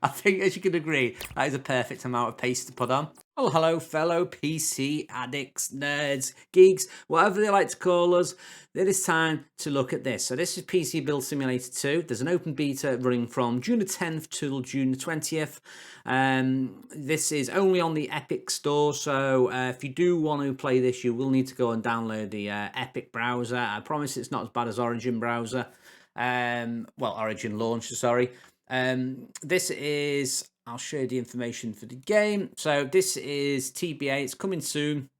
I think, as you can agree, that is a perfect amount of paste to put on. Oh, hello, fellow PC addicts, nerds, geeks, whatever they like to call us. It is time to look at this. So this is PC Build Simulator 2. There's an open beta running from June the 10th till June the 20th. This is only on the Epic Store, so if you do want to play this, you will need to go and download the Epic browser. I promise it's not as bad as Origin browser. Well, Origin launcher, sorry. This is, I'll show you the information for the game. So this is TBA, it's coming soon.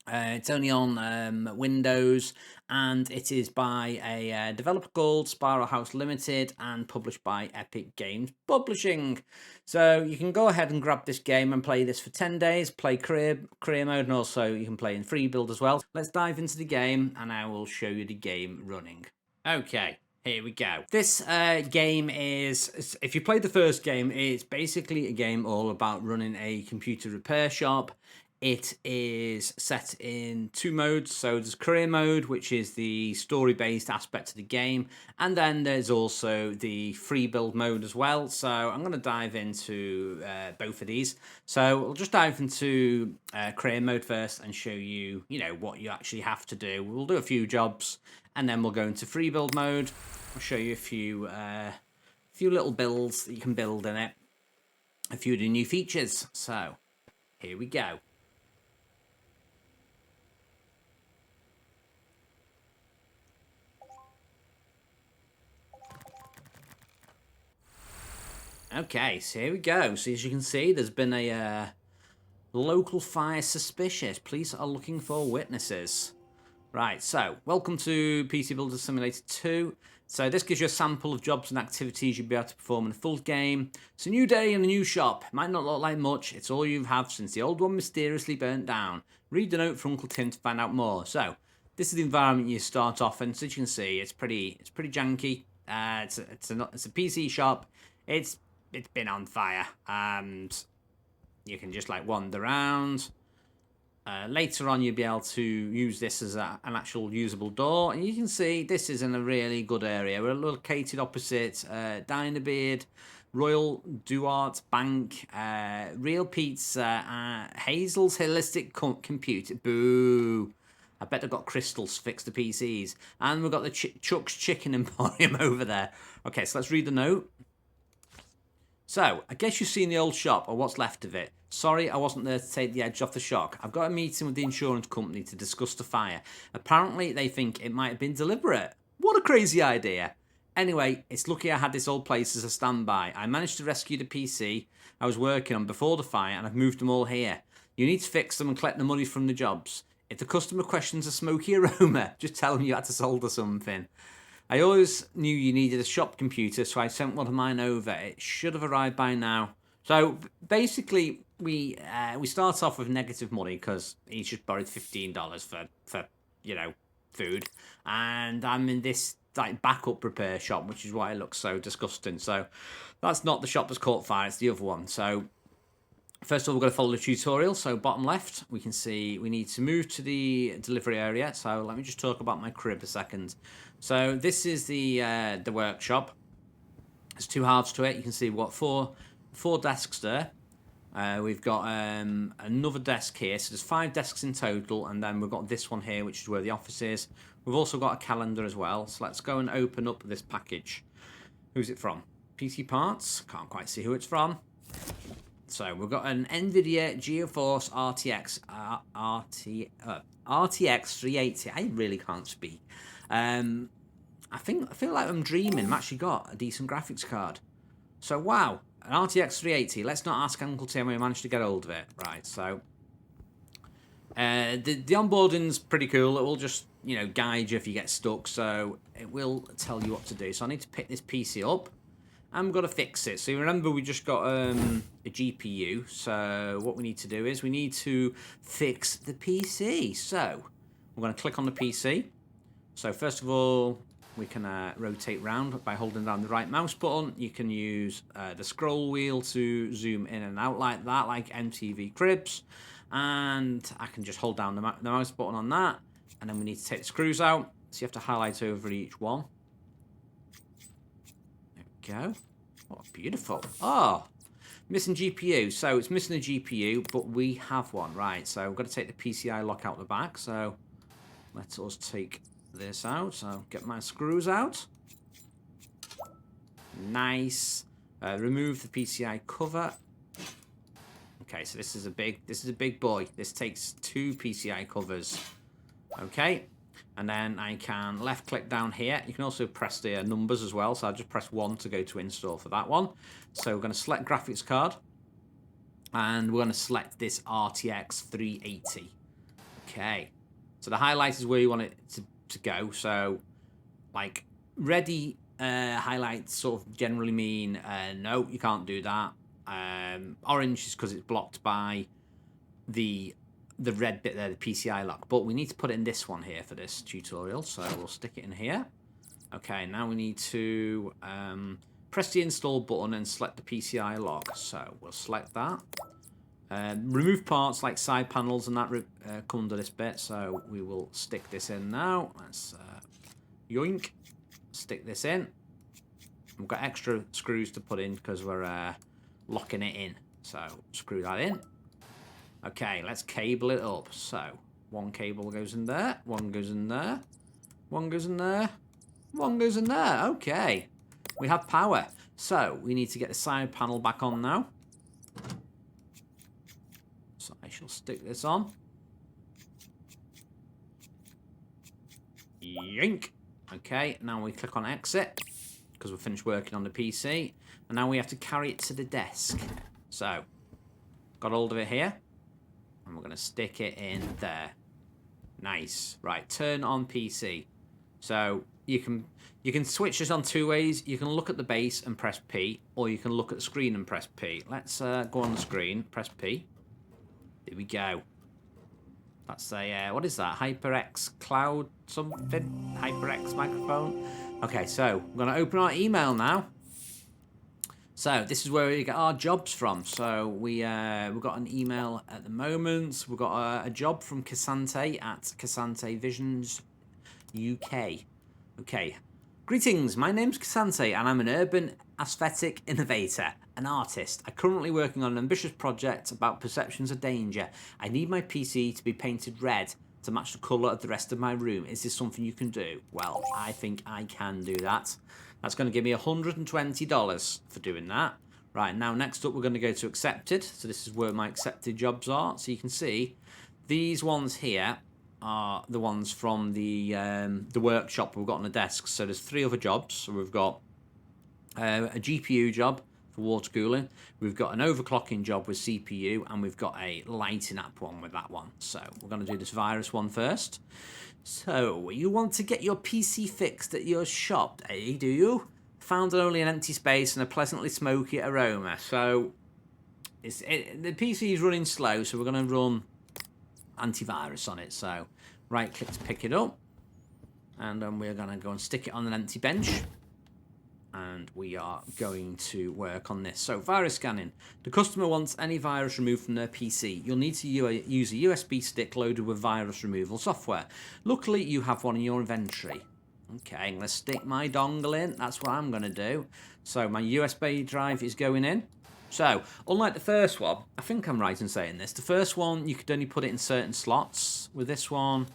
It's only on Windows, and it is by a developer called Spiral House Limited and published by Epic Games Publishing. So you can go ahead and grab this game and play this for 10 days, play career mode, and also you can play in free build as well. Let's dive into the game, and I will show you the game running. Okay. Here we go. This game is, if you played the first game, it's basically a game all about running a computer repair shop. It is set in 2 modes. So there's career mode, which is the story-based aspect of the game. And then there's also the free build mode as well. So I'm going to dive into both of these. So we'll just dive into career mode first and show you, what you actually have to do. We'll do a few jobs, and then we'll go into free build mode. I'll show you a few little builds that you can build in it. A few of the new features. So, here we go. Okay, so here we go. So as you can see, there's been a local fire suspicious. Police are looking for witnesses. Right, so welcome to PC Builder Simulator 2. So this gives you a sample of jobs and activities you'll be able to perform in a full game. It's a new day and a new shop. Might not look like much. It's all you have since the old one mysteriously burnt down. Read the note from Uncle Tim to find out more. So this is the environment you start off in. So as you can see, it's pretty janky. It's a PC shop. It's been on fire, and you can just wander around. Later on, you'll be able to use this as an actual usable door. And you can see this is in a really good area. We're located opposite Dinerbeard, Royal Duart Bank, Real Pizza, Hazel's Holistic Computer. Boo! I bet they've got crystals fixed to PCs. And we've got the Chuck's Chicken Emporium over there. Okay, so let's read the note. So, I guess you've seen the old shop, or what's left of it. Sorry, I wasn't there to take the edge off the shock. I've got a meeting with the insurance company to discuss the fire. Apparently, they think it might have been deliberate. What a crazy idea. Anyway, it's lucky I had this old place as a standby. I managed to rescue the PC I was working on before the fire, and I've moved them all here. You need to fix them and collect the money from the jobs. If the customer questions a smoky aroma, just tell them you had to solder something. I always knew you needed a shop computer, so I sent one of mine over. It should have arrived by now. So basically, we start off with negative money because he's just borrowed $15 for food, and I'm in this backup repair shop, which is why it looks so disgusting. So that's not the shop that's caught fire; it's the other one. So first of all, we're going to follow the tutorial. So bottom left, we can see we need to move to the delivery area. So let me just talk about my crib a second. So this is the workshop. There's 2 halves to it. You can see we've got four desks there. We've got another desk here. So there's 5 desks in total, and then we've got this one here, which is where the office is. We've also got a calendar as well. So let's go and open up this package. Who's it from? PC Parts. Can't quite see who it's from. So we've got an NVIDIA GeForce RTX 380. I really can't speak. I feel like I'm dreaming. I've actually got a decent graphics card. So wow, an RTX 380. Let's not ask Uncle Tim how we managed to get hold of it. Right. So the onboarding's pretty cool. It will just guide you if you get stuck. So it will tell you what to do. So I need to pick this PC up. I'm going to fix it. So you remember we just got a GPU. So what we need to do is we need to fix the PC. So we're going to click on the PC. So first of all, we can rotate round by holding down the right mouse button. You can use the scroll wheel to zoom in and out like that, like MTV Cribs. And I can just hold down the mouse button on that. And then we need to take the screws out. So you have to highlight over each one. There we go. Oh, beautiful. Oh, missing GPU. So it's missing a GPU, but we have one. Right, so we've got to take the PCI lock out the back. So let us take this out. So get my screws out. Nice. Remove the PCI cover. Okay, so this is a big boy. This takes 2 PCI covers. Okay, and then I can left click down here. You can also press the numbers as well. So I'll just press 1 to go to install for that one. So we're going to select graphics card, and we're going to select this RTX 380. Okay, so the highlight is where you want it to go. So like ready highlights sort of generally mean no, you can't do that. Orange is because it's blocked by the red bit there, the PCI lock. But we need to put it in this one here for this tutorial. So we'll stick it in here. Okay, now we need to press the install button and select the PCI lock. So we'll select that. Remove parts like side panels and that come under this bit. So we will stick this in now. Let's yoink. Stick this in. We've got extra screws to put in because we're locking it in. So screw that in. Okay, let's cable it up. So one cable goes in there, one goes in there, one goes in there, one goes in there. Okay, we have power. So we need to get the side panel back on now. So I shall stick this on. Yoink. Okay, now we click on exit because we're finished working on the PC. And now we have to carry it to the desk. So, got hold of it here. And we're going to stick it in there. Nice. Right, turn on PC. So, you can switch this on 2 ways. You can look at the base and press P. Or you can look at the screen and press P. Let's go on the screen, press P. There we go. That's a, what is that? HyperX Cloud something? HyperX microphone? Okay, so we're going to open our email now. So this is where we get our jobs from. So we've got an email at the moment. We've got a job from Cassante at Cassante Visions UK. Okay. Greetings, my name's Cassante and I'm an urban aesthetic innovator, an artist. I'm currently working on an ambitious project about perceptions of danger. I need my PC to be painted red to match the colour of the rest of my room. Is this something you can do? Well, I think I can do that. That's going to give me $120 for doing that. Right, now next up we're going to go to accepted. So this is where my accepted jobs are. So you can see these ones here are the ones from the workshop we've got on the desk. So there's 3 other jobs. So we've got a GPU job for water cooling. We've got an overclocking job with CPU, and we've got a lighting app one with that one. So we're going to do this virus one first. So, you want to get your PC fixed at your shop, eh, do you? Found only an empty space and a pleasantly smoky aroma. So, the PC is running slow, so we're going to run antivirus on it. So, right click to pick it up. And then we're going to go and stick it on an empty bench. And we are going to work on this. So, virus scanning. The customer wants any virus removed from their PC. You'll need to use a USB stick loaded with virus removal software. Luckily, you have one in your inventory. Okay, I'm going to stick my dongle in. That's what I'm going to do. So, my USB drive is going in. So, unlike the first one, I think I'm right in saying this. The first one, you could only put it in certain slots. With this one,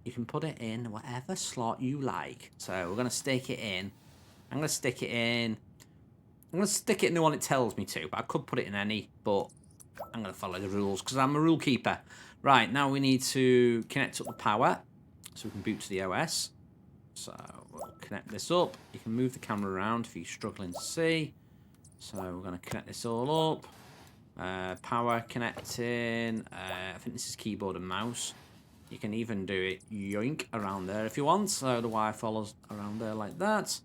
you can put it in whatever slot you like. So, we're going to stick it in. I'm going to stick it in. I'm going to stick it in the one it tells me to, but I could put it in any, but I'm going to follow the rules because I'm a rule keeper. Right, now we need to connect up the power so we can boot to the OS. So we'll connect this up. You can move the camera around if you're struggling to see. So we're going to connect this all up. Power connecting. I think this is keyboard and mouse. You can even do it yoink around there if you want. So the wire follows around there like that.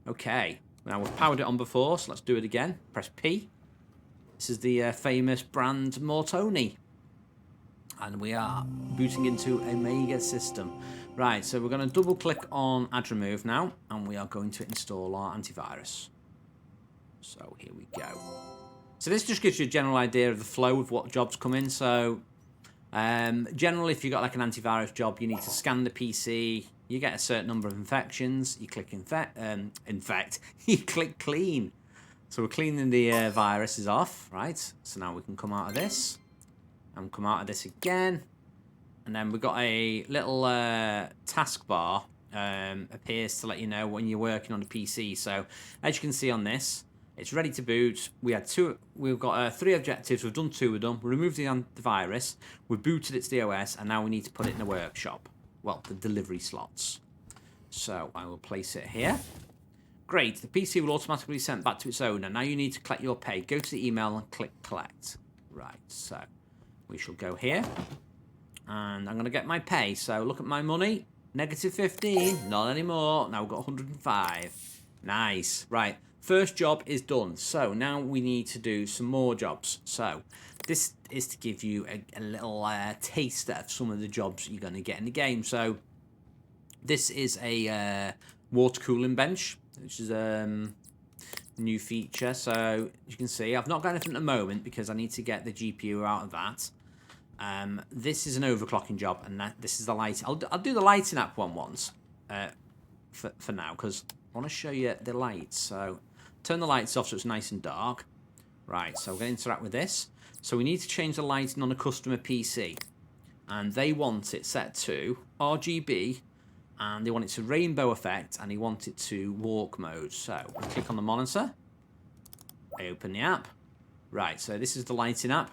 Okay, now we've powered it on before, so let's do it again. Press P. This is the famous brand Mortoni. And we are booting into a mega system. Right, so we're going to double click on Add Remove now, and we are going to install our antivirus. So here we go. So this just gives you a general idea of the flow of what jobs come in. So generally, if you've got like an antivirus job, you need to scan the PC. You get a certain number of infections. You click infect. You click clean. So we're cleaning the viruses off, right? So now we can come out of this. And come out of this again. And then we've got a little taskbar appears to let you know when you're working on the PC. So as you can see on this, it's ready to boot. We've got 3 objectives. We've done 2 of them. We removed the antivirus. We've booted its DOS, and now we need to put it in the workshop. Well, the delivery slots. So I will place it here. Great. The PC will automatically be sent back to its owner. Now you need to collect your pay. Go to the email and click collect. Right. So we shall go here. And I'm going to get my pay. So look at my money. -15. Not anymore. Now we've got 105. Nice. Right. First job is done. So now we need to do some more jobs. So this is to give you a little taster of some of the jobs you're going to get in the game. So this is a water cooling bench, which is a new feature. So you can see I've not got anything at the moment because I need to get the GPU out of that. This is an overclocking job, and this is the light. I'll do the lighting app one once for now, because I want to show you the lights. So turn the lights off so it's nice and dark. Right, so we're going to interact with this. So we need to change the lighting on a customer PC, and they want it set to RGB, and they want it to rainbow effect, and they want it to walk mode. So we click on the monitor, open the app. Right, so this is the lighting app.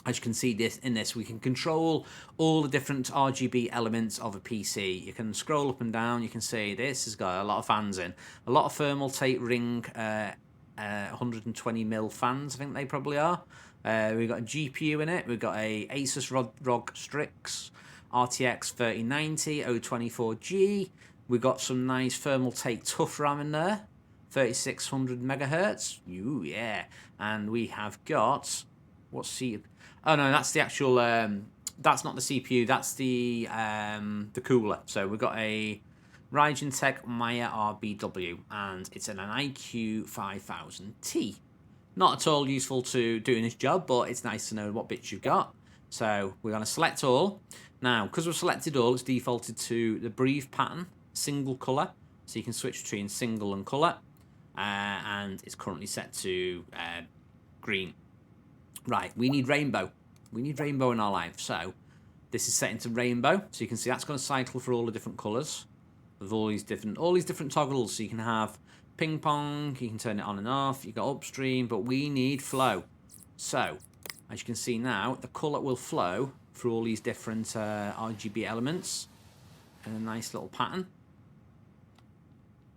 As you can see in this, we can control all the different RGB elements of a PC. You can scroll up and down. You can see this has got a lot of fans in. A lot of thermal tape ring 120mm fans, I think they probably are. We've got a GPU in it. We've got a Asus ROG Strix RTX 3090 024G. We've got some nice thermal tape tough RAM in there. 3600 megahertz. Ooh, yeah. And we have got... What's the... Oh no, that's the actual. That's not the CPU. That's the cooler. So we've got a Ryzen Tech Maya RBW, and it's an IQ 5000T. Not at all useful to doing this job, but it's nice to know what bits you've got. So we're going to select all. Now, because we've selected all, it's defaulted to the brief pattern, single color, so you can switch between single and color, and it's currently set to green. Right, we need rainbow. We need rainbow in our life. So this is set into rainbow. So you can see that's going to cycle for all the different colours with all these different toggles. So you can have ping pong, you can turn it on and off, you got upstream, but we need flow. So as you can see now, the colour will flow through all these different RGB elements in a nice little pattern.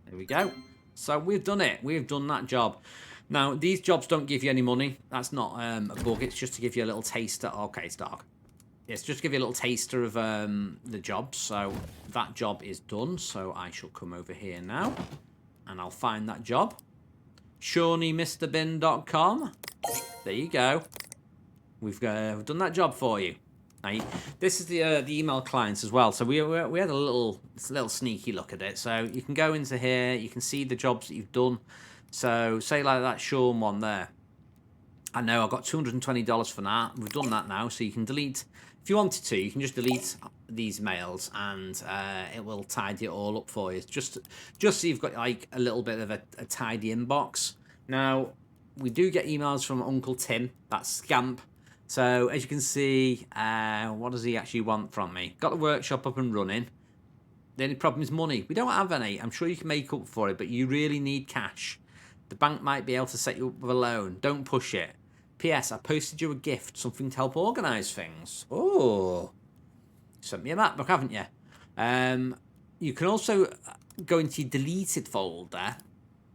There we go. So we've done it. We've done that job. Now, these jobs don't give you any money. That's not a bug. It's just to give you a little taster. Okay, it's dark. It's just to give you a little taster of the jobs. So that job is done. So I shall come over here now, and I'll find that job. ShawneeMrBin.com. There you go. We've done that job for you. Now, this is the email clients as well. So we had a little sneaky look at it. So you can go into here. You can see the jobs that you've done. So, say like that Sean one there. I know I got $220 for that. We've done that now, so you can delete. If you wanted to, you can just delete these mails, and it will tidy it all up for you. Just so you've got like a little bit of a tidy inbox. Now, we do get emails from Uncle Tim. That's Scamp. So, as you can see, what does he actually want from me? Got the workshop up and running. The only problem is money. We don't have any. I'm sure you can make up for it, but you really need cash. The bank might be able to set you up with a loan. Don't push it. P.S. I posted you a gift, something to help organise things. Oh, sent me a MacBook, haven't you? You can also go into your deleted folder.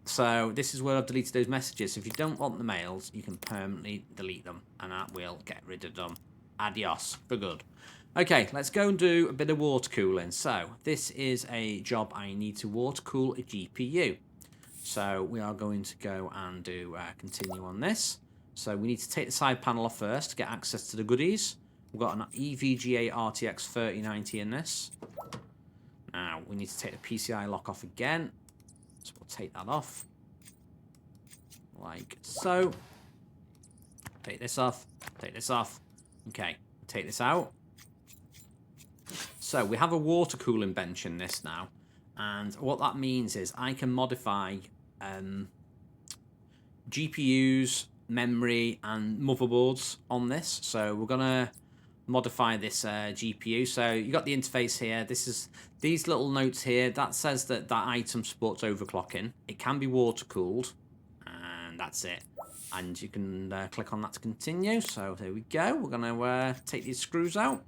So this is where I've deleted those messages. If you don't want the mails, you can permanently delete them, and that will get rid of them. Adios, for good. Okay, let's go and do a bit of water cooling. So this is a job I need to water cool a GPU. So we are going to go and do continue on this. So we need to take the side panel off first to get access to the goodies. We've got an EVGA RTX 3090 in this. Now we need to take the PCI lock off again. So we'll take that off. Like so. Take this off. Take this off. Okay, take this out. So we have a water cooling bench in this now. And what that means is I can modify GPUs, memory, and motherboards on this. So we're gonna modify this GPU. So you got the interface here. This is these little notes here. That says that that item supports overclocking. It can be water cooled, and that's it. And you can click on that to continue. So there we go. We're gonna take these screws out.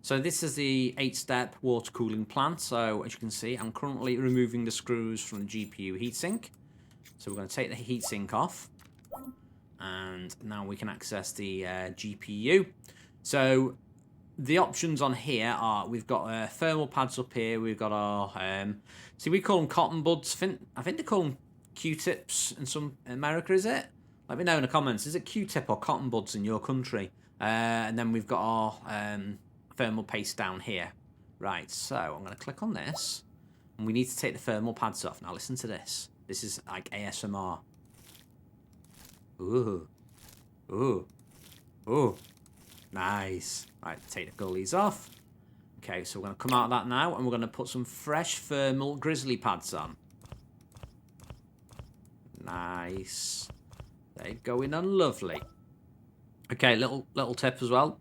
So this is the 8-step water cooling plan. So as you can see, I'm currently removing the screws from the GPU heatsink. So we're going to take the heatsink off. And now we can access the GPU. So the options on here are, we've got thermal pads up here. We've got our, see, we call them cotton buds. I think they call them Q-tips in some America, is it? Let me know in the comments. Is it Q-tip or cotton buds in your country? And then we've got our thermal paste down here. Right, so I'm going to click on this. And we need to take the thermal pads off. Now listen to this. This is like ASMR. Ooh. Ooh. Ooh. Nice. Right, take the gullies off. Okay, so we're going to come out of that now. And we're going to put some fresh thermal grizzly pads on. Nice. They're going on lovely. Okay, little tip as well.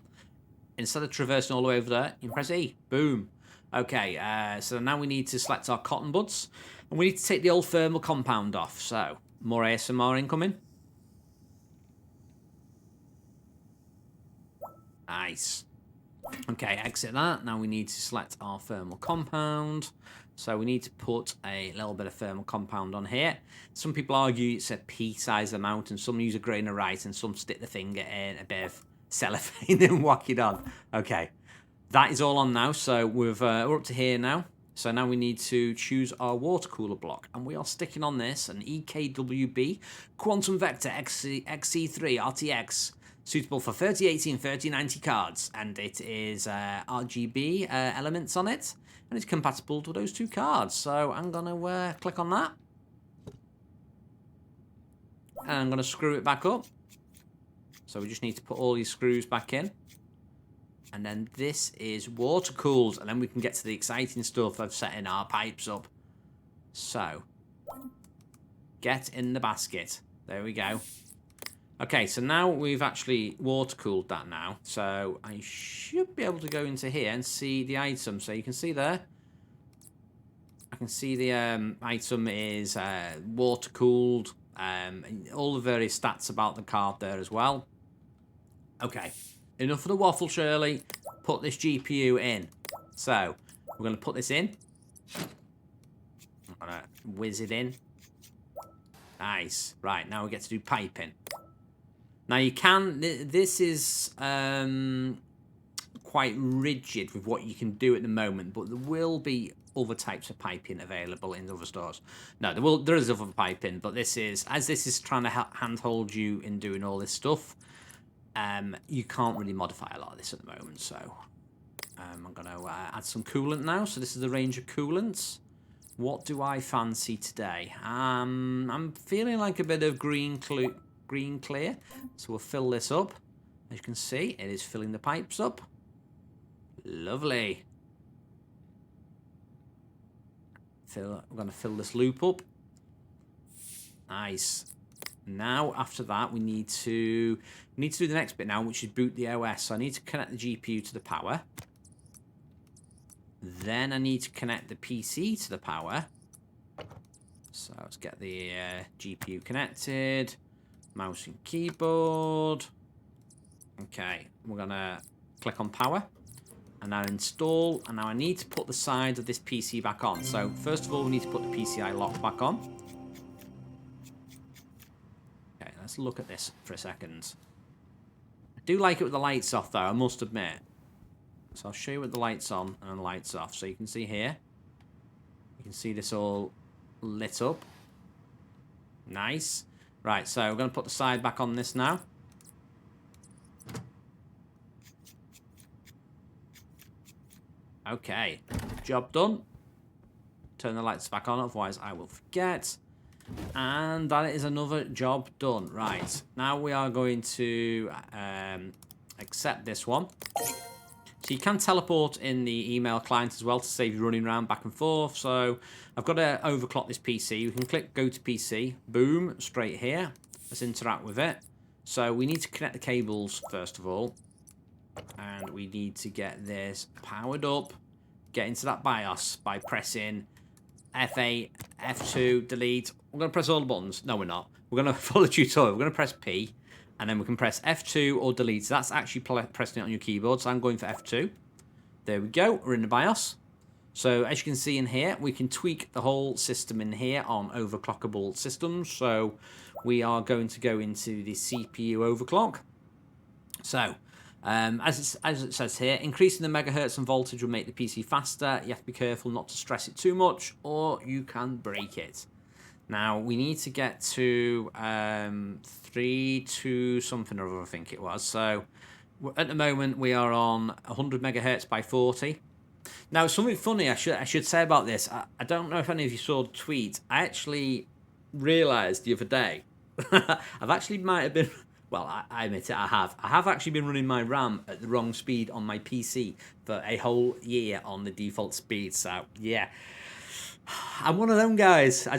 Instead of traversing all the way over there, you can press E. Boom. Okay, so now we need to select our cotton buds. And we need to take the old thermal compound off. So, more ASMR incoming. Nice. Okay, exit that. Now we need to select our thermal compound. So we need to put a little bit of thermal compound on here. Some people argue it's a pea-sized amount, and some use a grain of rice, and some stick the finger in a bit of cellophane and whack it on. Okay, that is all on now. So we're up to here now. So now we need to choose our water cooler block, and we are sticking on this an EKWB Quantum Vector XC3 RTX, suitable for 3080 and 3090 cards, and it is RGB elements on it, and it's compatible with those two cards. So I'm gonna click on that, and I'm gonna screw it back up. So we just need to put all these screws back in. And then this is water cooled. And then we can get to the exciting stuff of setting our pipes up. So, get in the basket. There we go. Okay, so now we've actually water cooled that now. So I should be able to go into here and see the item. So you can see there. I can see the item is water cooled. And all the various stats about the card there as well. Okay, enough of the waffle, Shirley. Put this GPU in. So, we're going to put this in. I'm going to whiz it in. Nice. Right, now we get to do piping. Now you can, this is quite rigid with what you can do at the moment, but there will be other types of piping available in other stores. No, there is other piping, but this is, as this is trying to handhold you in doing all this stuff, you can't really modify a lot of this at the moment. So I'm going to add some coolant now. So this is the range of coolants. What do I fancy today? I'm feeling like a bit of green clear. So we'll fill this up. As you can see, it is filling the pipes up. Lovely. We're going to fill this loop up. Nice. Now, after that, we need to do the next bit now, which is boot the OS. So I need to connect the GPU to the power. Then I need to connect the PC to the power. So let's get the GPU connected. Mouse and keyboard. Okay, we're going to click on power. And now install. And now I need to put the side of this PC back on. So first of all, we need to put the PCI lock back on. Okay, let's look at this for a second. I do like it with the lights off, though, I must admit. So I'll show you with the lights on and the lights off. So you can see here. You can see this all lit up. Nice. Right, so we're going to put the side back on this now. Okay, job done. Turn the lights back on, otherwise I will forget. And that is another job done. Right, now we are going to accept this one. So you can teleport in the email client as well to save you running around back and forth. So I've got to overclock this PC. You can click go to PC. Boom, straight here. Let's interact with it. So we need to connect the cables first of all. And we need to get this powered up. Get into that BIOS by pressing F8, F2, delete. We're going to press all the buttons. No, we're not. We're going to follow the tutorial. We're going to press P. And then we can press F2 or delete. So that's actually pressing it on your keyboard. So I'm going for F2. There we go. We're in the BIOS. So as you can see in here, we can tweak the whole system in here on overclockable systems. So we are going to go into the CPU overclock. So as it says here, increasing the megahertz and voltage will make the PC faster. You have to be careful not to stress it too much or you can break it. Now we need to get to 3 to something or other, I think it was. So at the moment we are on 100 megahertz by 40. Now, something funny I should say about this. I don't know if any of you saw the tweet. I actually realised the other day. I've actually might have been. Well, I admit it. I have actually been running my RAM at the wrong speed on my PC for a whole year on the default speed. So yeah, I'm one of them guys. I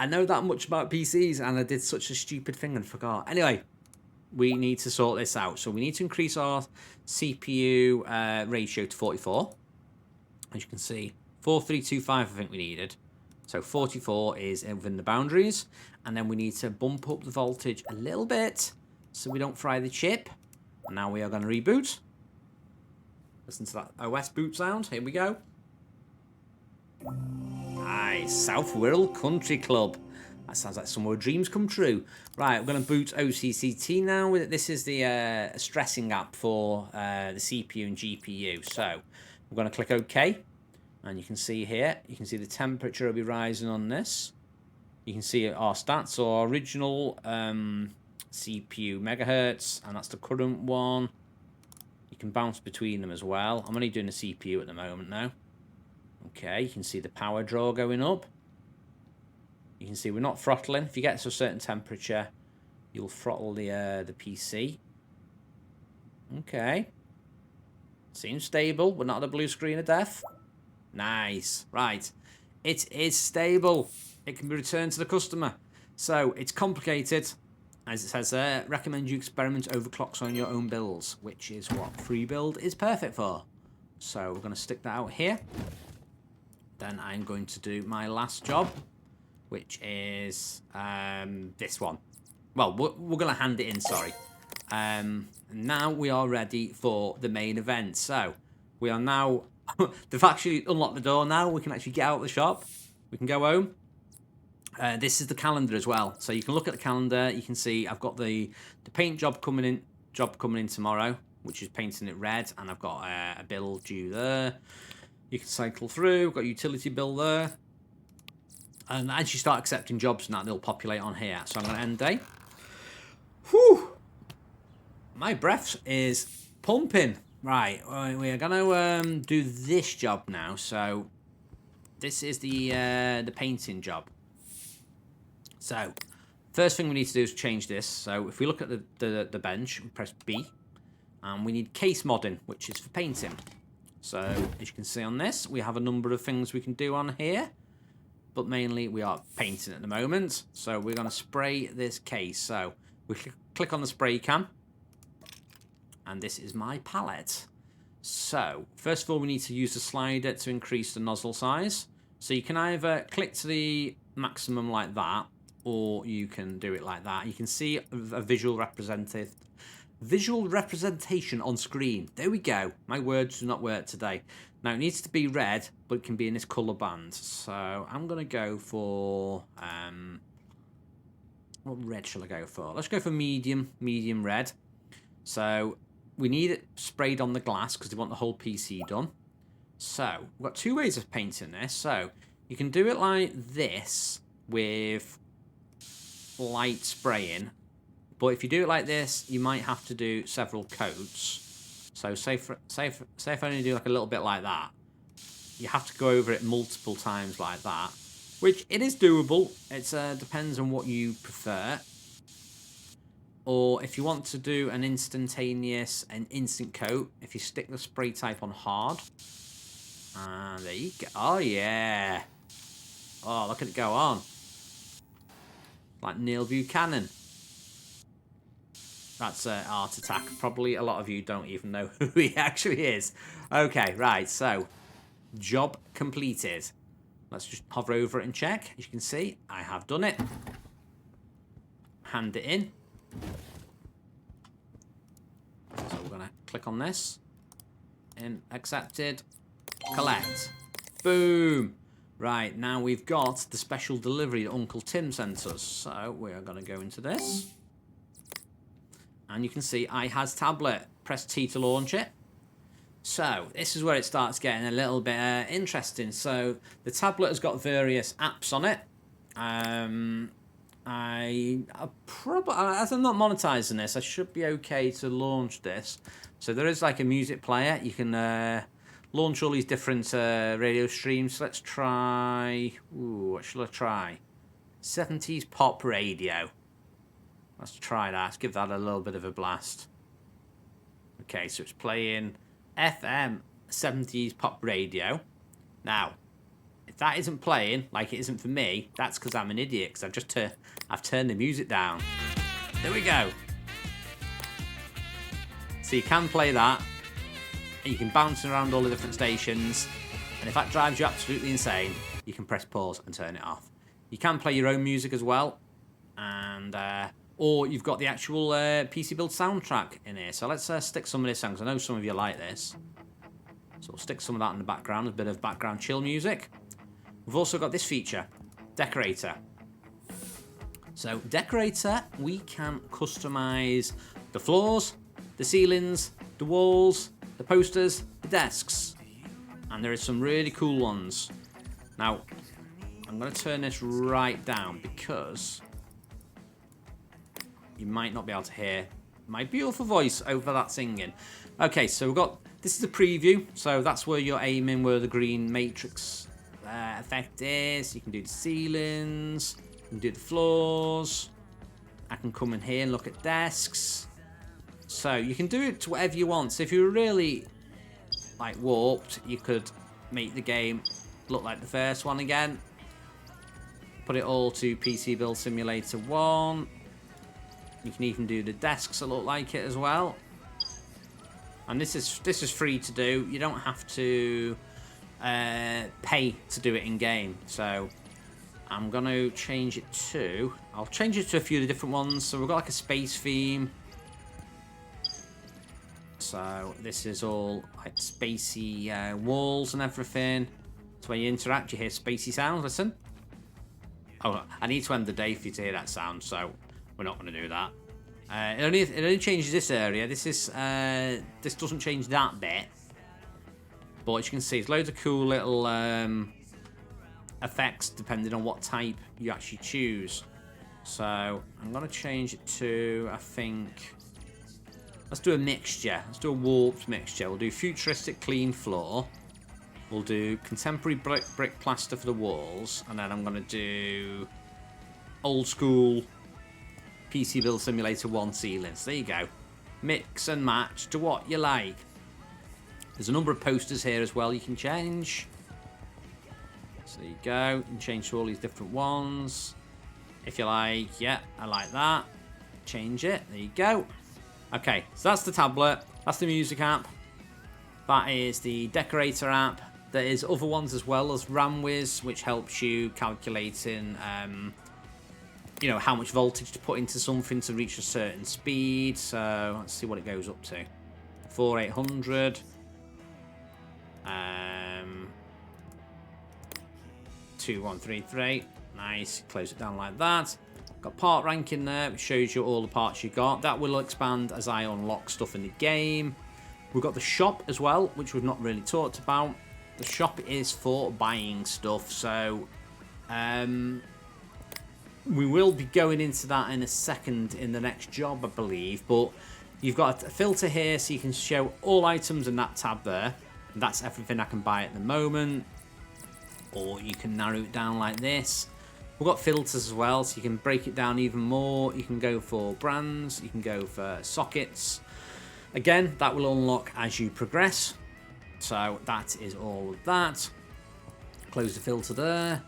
know that much about PCs, and I did such a stupid thing and forgot. Anyway. We need to sort this out. So we need to increase our CPU ratio to 44. As you can see, 4325 I think we needed. So 44 is within the boundaries. And then we need to bump up the voltage a little bit so we don't fry the chip. And now we are going to reboot. Listen to that OS boot sound. Here we go. Nice. South Wirral Country Club. That sounds like somewhere dreams come true. Right, we're going to boot OCCT now. This is the stressing app for the CPU and GPU. So we're going to click OK. And you can see here, you can see the temperature will be rising on this. You can see our stats, so our original CPU megahertz, and that's the current one. You can bounce between them as well. I'm only doing the CPU at the moment now. Okay, you can see the power draw going up. You can see we're not throttling. If you get to a certain temperature, you'll throttle the PC. Okay. Seems stable. We're not at a blue screen of death. Nice. Right. It is stable. It can be returned to the customer. So, it's complicated. As it says there, recommend you experiment overclocks on your own builds, which is what freebuild is perfect for. So, we're going to stick that out here. Then I'm going to do my last job, which is this one. Well, we're going to hand it in, sorry. Now we are ready for the main event. So, we are now... they've actually unlocked the door now. We can actually get out of the shop. We can go home. This is the calendar as well. So, you can look at the calendar. You can see I've got the paint job coming in tomorrow, which is painting it red. And I've got a bill due there. You can cycle through. We've got a utility bill there. And as you start accepting jobs and that, they'll populate on here. So I'm going to end day. Whew! My breath is pumping. Right, we are going to do this job now. So this is the painting job. So first thing we need to do is change this. So if we look at the bench, we press B. And we need case modding, which is for painting. So as you can see on this, we have a number of things we can do on here. But mainly we are painting at the moment. So we're going to spray this case. So we click on the spray can. And this is my palette. So first of all, we need to use the slider to increase the nozzle size. So you can either click to the maximum like that, or you can do it like that. You can see a visual representation on screen. There we go. My words do not work today. Now, it needs to be red, but it can be in this colour band. So, I'm going to go for... what red shall I go for? Let's go for medium red. So, we need it sprayed on the glass because we want the whole PC done. So, we've got two ways of painting this. So, you can do it like this with light spraying. But if you do it like this, you might have to do several coats. So say if I only do like a little bit like that, you have to go over it multiple times like that, which it is doable. It depends on what you prefer. Or if you want to do an instant coat, if you stick the spray type on hard, there you go. Oh yeah. Oh, look at it go on. like Neil Buchanan. That's Art Attack. Probably a lot of you don't even know who he actually is. Okay, right, so job completed. Let's just hover over it and check. As you can see, I have done it. Hand it in. So we're going to click on this. In, accepted. Collect. Boom. Right, now we've got the special delivery that Uncle Tim sent us. So we are going to go into this. And you can see iHas tablet. Press T to launch it. So this is where it starts getting a little bit interesting. So the tablet has got various apps on it. As I'm not monetizing this, I should be okay to launch this. So there is like a music player. You can launch all these different radio streams. So let's try. Ooh, what shall I try? 70s pop radio. Let's try that. Let's give that a little bit of a blast. Okay, so it's playing FM 70s pop radio. Now, if that isn't playing, like it isn't for me, that's because I'm an idiot, because I've turned the music down. There we go. So you can play that, and you can bounce around all the different stations, and if that drives you absolutely insane, you can press pause and turn it off. You can play your own music as well, and or you've got the actual PC Build soundtrack in here. So let's stick some of this on, because I know some of you like this. So we'll stick some of that in the background, a bit of background chill music. We've also got this feature, Decorator. So Decorator, we can customize the floors, the ceilings, the walls, the posters, the desks. And there are some really cool ones. Now, I'm going to turn this right down because you might not be able to hear my beautiful voice over that singing. Okay, so we've got, this is a preview, so that's where you're aiming, where the green matrix effect is. You can do the ceilings, you can do the floors. I can come in here and look at desks. So you can do it to whatever you want. So if you were really like warped, you could make the game look like the first one again. Put it all to PC Build Simulator 1. You can even do the desks that look like it as well. And this is free to do. You don't have to pay to do it in game. So I'm going to change it to... I'll change it to a few of the different ones. So we've got like a space theme. So this is all like spacey walls and everything. So when you interact, you hear spacey sounds. Listen. Oh, I need to end the day for you to hear that sound, so we're not going to do that. It only changes this area. This doesn't change that bit. But as you can see, it's loads of cool little effects depending on what type you actually choose. So I'm going to change it to, I think, let's do a mixture. Let's do a warped mixture. We'll do futuristic clean floor. We'll do contemporary brick plaster for the walls. And then I'm going to do old school PC Build Simulator 1 ceilings. There you go. Mix and match to what you like. There's a number of posters here as well you can change. So there you go. You can change to all these different ones. If you like, yeah, I like that. Change it. There you go. Okay, so that's the tablet. That's the music app. That is the Decorator app. There is other ones as well as RamWiz, which helps you calculating, you know, how much voltage to put into something to reach a certain speed. So let's see what it goes up to. 4800. 2133. Nice. Close it down like that. Got part ranking there, which shows you all the parts you got. That will expand as I unlock stuff in the game. We've got the shop as well, which we've not really talked about. The shop is for buying stuff, so we will be going into that in a second in the next job, I believe. But you've got a filter here, so you can show all items in that tab there. And that's everything I can buy at the moment. Or you can narrow it down like this. We've got filters as well, so you can break it down even more. You can go for brands, you can go for sockets. Again, that will unlock as you progress. So that is all of that. Close the filter there.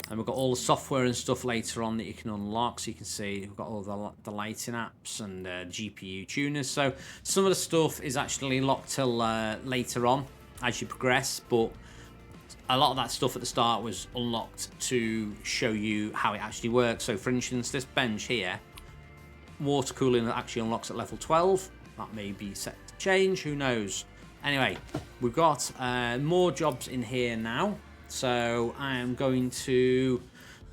And we've got all the software and stuff later on that you can unlock. So you can see we've got all the lighting apps and GPU tuners. So some of the stuff is actually locked till later on as you progress. But a lot of that stuff at the start was unlocked to show you how it actually works. So for instance, this bench here, water cooling actually unlocks at level 12. That may be set to change, who knows. Anyway, we've got more jobs in here now. So I am going to,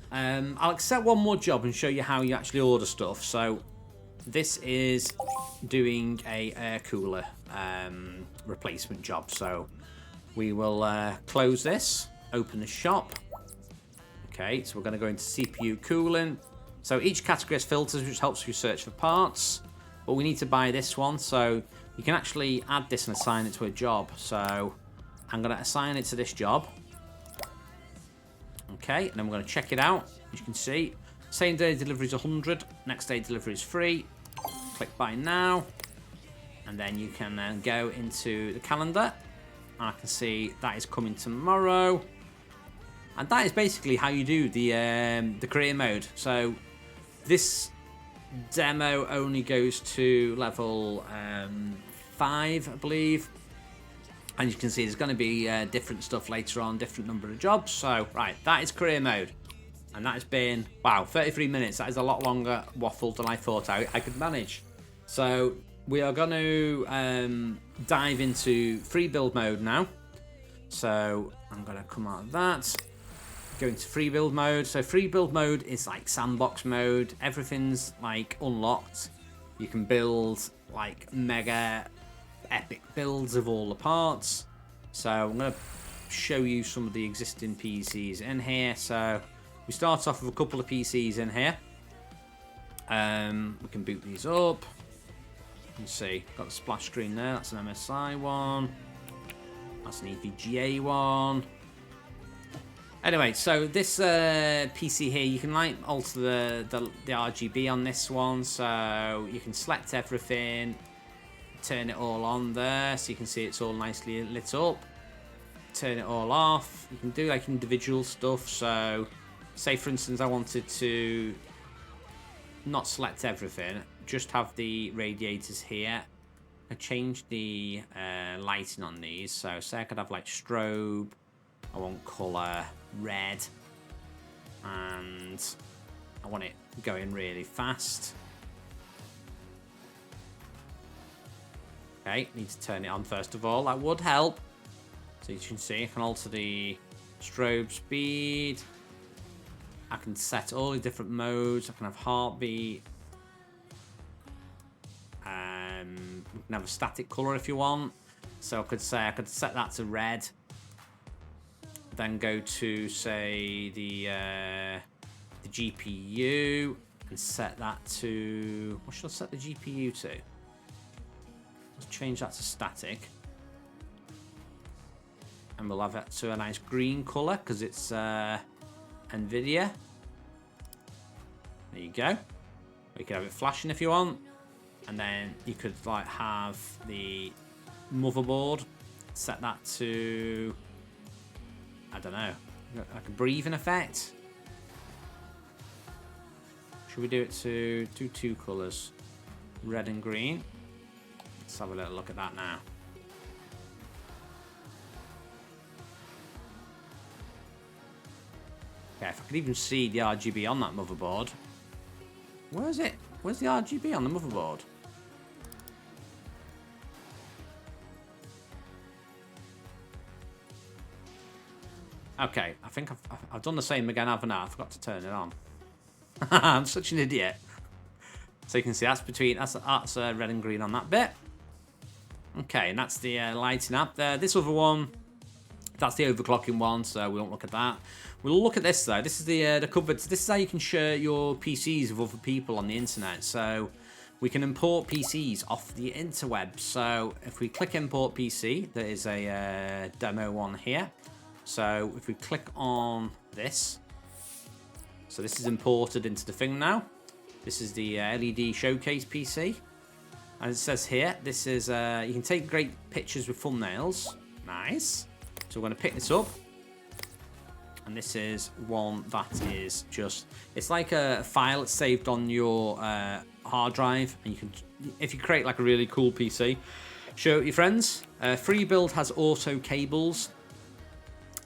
I'll accept one more job and show you how you actually order stuff. So this is doing a air cooler replacement job. So we will close this, open the shop. Okay, so we're going to go into CPU cooling. So each category has filters, which helps you search for parts. But we need to buy this one, so you can actually add this and assign it to a job. So I'm going to assign it to this job. Okay, and then we're going to check it out. As you can see, same day delivery is 100, next day delivery is free. Click buy now, and then you can go into the calendar. I can see that is coming tomorrow, and that is basically how you do the career mode. So this demo only goes to level 5, I believe. And you can see there's going to be different stuff later on, different number of jobs. So, right, that is career mode. And that has been, wow, 33 minutes. That is a lot longer waffle than I thought I could manage. So, we are going to dive into free build mode now. So, I'm going to come out of that. Go into free build mode. So, free build mode is like sandbox mode. Everything's like unlocked. You can build like mega epic builds of all the parts. So I'm going to show you some of the existing PCs in here. So we start off with a couple of PCs in here. We can boot these up. You can see, got the splash screen there. That's an MSI one. That's an EVGA one. Anyway, so this PC here, you can like alter the RGB on this one. So you can select everything, turn it all on there, so you can see it's all nicely lit up. Turn it all off. You can do like individual stuff. So say for instance I wanted to not select everything, just have the radiators here. I change the lighting on these. So say I could have like strobe, I want colour red, and I want it going really fast. Okay, need to turn it on first of all. That would help. So you can see I can alter the strobe speed. I can set all the different modes. I can have heartbeat. We can have a static color if you want. So I could say I could set that to red. Then go to say the GPU and set that to, what should I set the GPU to? Let's change that to static. And we'll have it to a nice green color because it's NVIDIA. There you go. You could have it flashing if you want. And then you could like have the motherboard, set that to, I don't know, like a breathing effect. Should we do it to do two colors, red and green? Let's have a little look at that now. Okay, if I could even see the RGB on that motherboard. Where is it? Where's the RGB on the motherboard? Okay, I think I've done the same again, haven't I? I forgot to turn it on. I'm such an idiot. So you can see that's between, that's red and green on that bit. Okay, and that's the lighting app there. This other one, that's the overclocking one, so we won't look at that. We'll look at this though. This is the covered. This is how you can share your PCs with other people on the internet. So we can import PCs off the interweb. So if we click import PC, there is a demo one here. So if we click on this, so this is imported into the thing now. This is the LED showcase PC. And it says here, this is, you can take great pictures with thumbnails. Nice. So we're going to pick this up. And this is one that is just, it's like a file that's saved on your hard drive, and you can, if you create like a really cool PC, show it to your friends. Freebuild has auto cables